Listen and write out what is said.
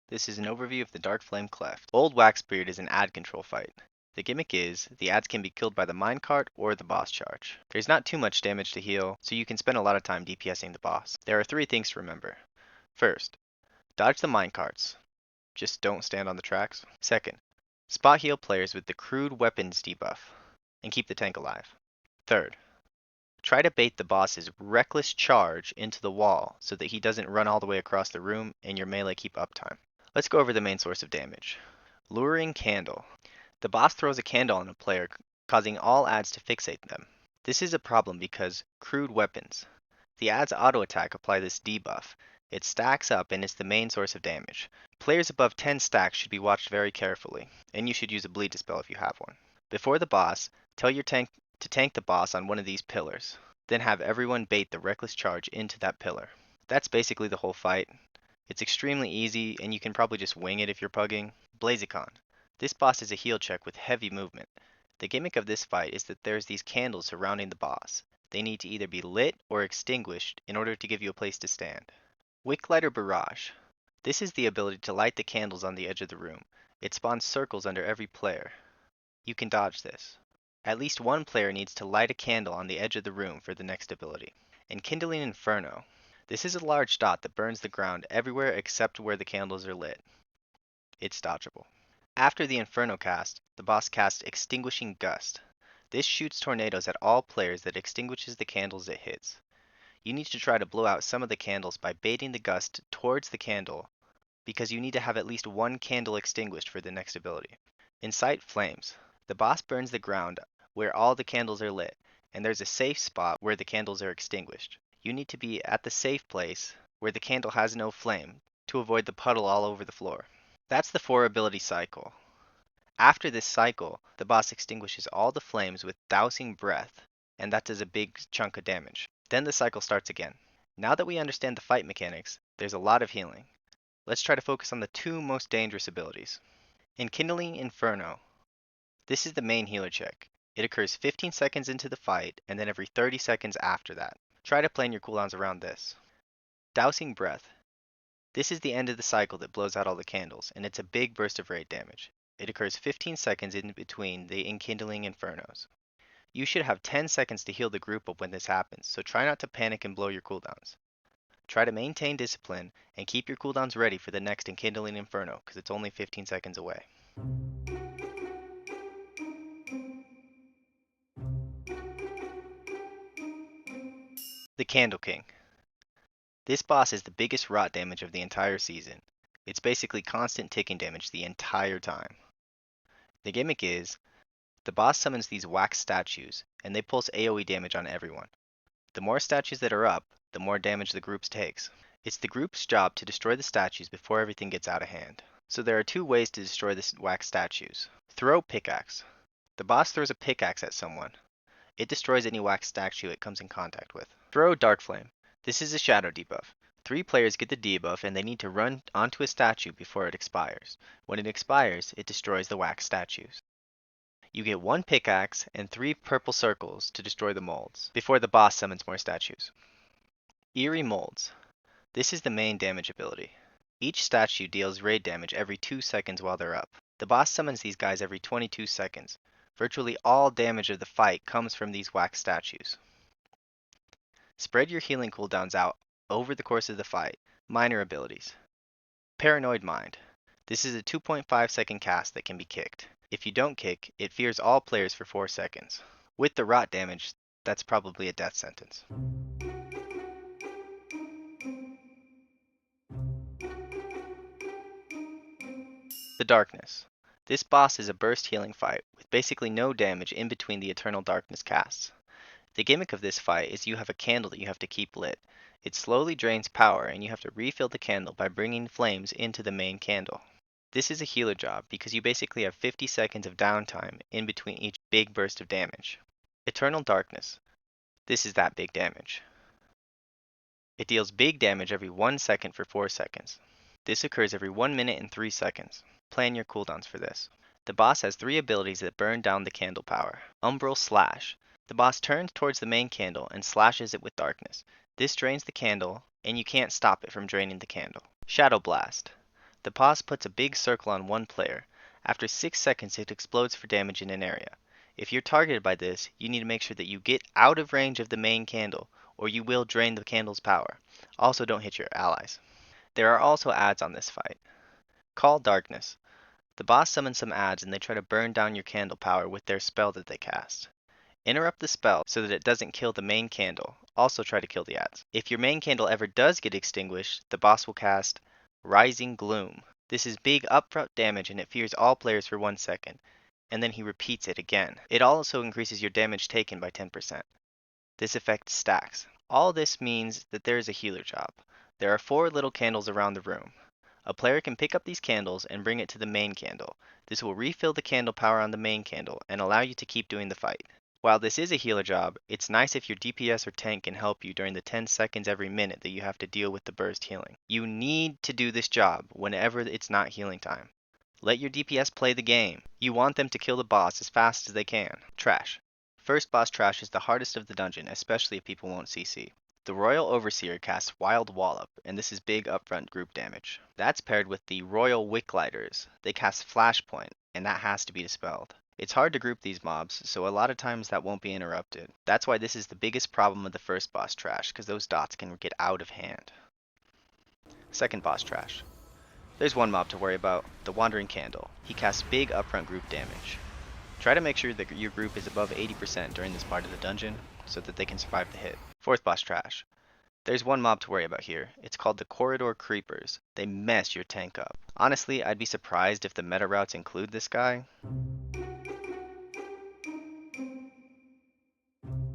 This is an overview of the Darkflame Cleft. Old Waxbeard is an ad control fight. The gimmick is, the ads can be killed by the minecart or the boss charge. There's not too much damage to heal, so you can spend a lot of time DPSing the boss. There are 3 things to remember. First, dodge the minecarts. Just don't stand on the tracks. Second, spot heal players with the crude weapons debuff, and keep the tank alive. Third, try to bait the boss's reckless charge into the wall so that he doesn't run all the way across the room and your melee keep uptime. Let's go over the main source of damage. Luring Candle. The boss throws a candle on a player, causing all ads to fixate them. This is a problem because crude weapons. The ad's auto attack apply this debuff. It stacks up and is the main source of damage. Players above 10 stacks should be watched very carefully, and you should use a bleed dispel if you have one. Before the boss, tell your tank to tank the boss on one of these pillars. Then have everyone bait the reckless charge into that pillar. That's basically the whole fight. It's extremely easy, and you can probably just wing it if you're pugging. Blazikon. This boss is a heal check with heavy movement. The gimmick of this fight is that there's these candles surrounding the boss. They need to either be lit or extinguished in order to give you a place to stand. Wicklighter Barrage. This is the ability to light the candles on the edge of the room. It spawns circles under every player. You can dodge this. At least one player needs to light a candle on the edge of the room for the next ability. And Kindling Inferno. This is a large dot that burns the ground everywhere except where the candles are lit. It's dodgeable. After the Inferno cast, the boss casts Extinguishing Gust. This shoots tornadoes at all players that extinguishes the candles it hits. You need to try to blow out some of the candles by baiting the gust towards the candle, because you need to have at least one candle extinguished for the next ability. Incite Flames. The boss burns the ground where all the candles are lit, and there's a safe spot where the candles are extinguished. You need to be at the safe place where the candle has no flame to avoid the puddle all over the floor. That's the 4 ability cycle. After this cycle, the boss extinguishes all the flames with Dousing Breath, and that does a big chunk of damage. Then the cycle starts again. Now that we understand the fight mechanics, there's a lot of healing. Let's try to focus on the 2 most dangerous abilities. Enkindling Inferno. This is the main healer check. It occurs 15 seconds into the fight, and then every 30 seconds after that. Try to plan your cooldowns around this. Dousing Breath. This is the end of the cycle that blows out all the candles, and it's a big burst of raid damage. It occurs 15 seconds in between the Enkindling Infernos. You should have 10 seconds to heal the group up when this happens, so try not to panic and blow your cooldowns. Try to maintain discipline and keep your cooldowns ready for the next Enkindling Inferno, because it's only 15 seconds away. The Candle King. This boss is the biggest rot damage of the entire season. It's basically constant ticking damage the entire time. The gimmick is, the boss summons these wax statues, and they pulse AoE damage on everyone. The more statues that are up, the more damage the group takes. It's the group's job to destroy the statues before everything gets out of hand. So there are 2 ways to destroy the wax statues. Throw Pickaxe. The boss throws a pickaxe at someone. It destroys any wax statue it comes in contact with. Throw Darkflame. This is a shadow debuff. 3 players get the debuff and they need to run onto a statue before it expires. When it expires, it destroys the wax statues. You get 1 pickaxe and 3 purple circles to destroy the molds, before the boss summons more statues. Eerie Molds. This is the main damage ability. Each statue deals raid damage every 2 seconds while they're up. The boss summons these guys every 22 seconds. Virtually all damage of the fight comes from these wax statues. Spread your healing cooldowns out over the course of the fight. Minor abilities. Paranoid Mind. This is a 2.5 second cast that can be kicked. If you don't kick, it fears all players for 4 seconds. With the rot damage, that's probably a death sentence. The Darkness. This boss is a burst healing fight, with basically no damage in between the Eternal Darkness casts. The gimmick of this fight is you have a candle that you have to keep lit. It slowly drains power, and you have to refill the candle by bringing flames into the main candle. This is a healer job because you basically have 50 seconds of downtime in between each big burst of damage. Eternal Darkness. This is that big damage. It deals big damage every 1 second for 4 seconds. This occurs every 1 minute and 3 seconds. Plan your cooldowns for this. The boss has 3 abilities that burn down the candle power. Umbral Slash. The boss turns towards the main candle and slashes it with darkness. This drains the candle, and you can't stop it from draining the candle. Shadow Blast. The boss puts a big circle on one player. After 6 seconds, it explodes for damage in an area. If you're targeted by this, you need to make sure that you get out of range of the main candle, or you will drain the candle's power. Also, don't hit your allies. There are also adds on this fight. Call Darkness. The boss summons some adds and they try to burn down your candle power with their spell that they cast. Interrupt the spell so that it doesn't kill the main candle. Also try to kill the adds. If your main candle ever does get extinguished, the boss will cast Rising Gloom. This is big upfront damage and it fears all players for 1 second, and then he repeats it again. It also increases your damage taken by 10%. This effect stacks. All this means that there is a healer job. There are 4 little candles around the room. A player can pick up these candles and bring it to the main candle. This will refill the candle power on the main candle and allow you to keep doing the fight. While this is a healer job, it's nice if your DPS or tank can help you during the 10 seconds every minute that you have to deal with the burst healing. You need to do this job whenever it's not healing time. Let your DPS play the game. You want them to kill the boss as fast as they can. Trash. First boss trash is the hardest of the dungeon, especially if people won't CC. The Royal Overseer casts Wild Wallop, and this is big upfront group damage. That's paired with the Royal Wicklighters. They cast Flashpoint, and that has to be dispelled. It's hard to group these mobs, so a lot of times that won't be interrupted. That's why this is the biggest problem of the first boss trash, because those dots can get out of hand. Second boss trash. There's one mob to worry about, the Wandering Candle. He casts big upfront group damage. Try to make sure that your group is above 80% during this part of the dungeon, so that they can survive the hit. Fourth boss trash. There's one mob to worry about here. It's called the Corridor Creepers. They mess your tank up. Honestly, I'd be surprised if the meta routes include this guy.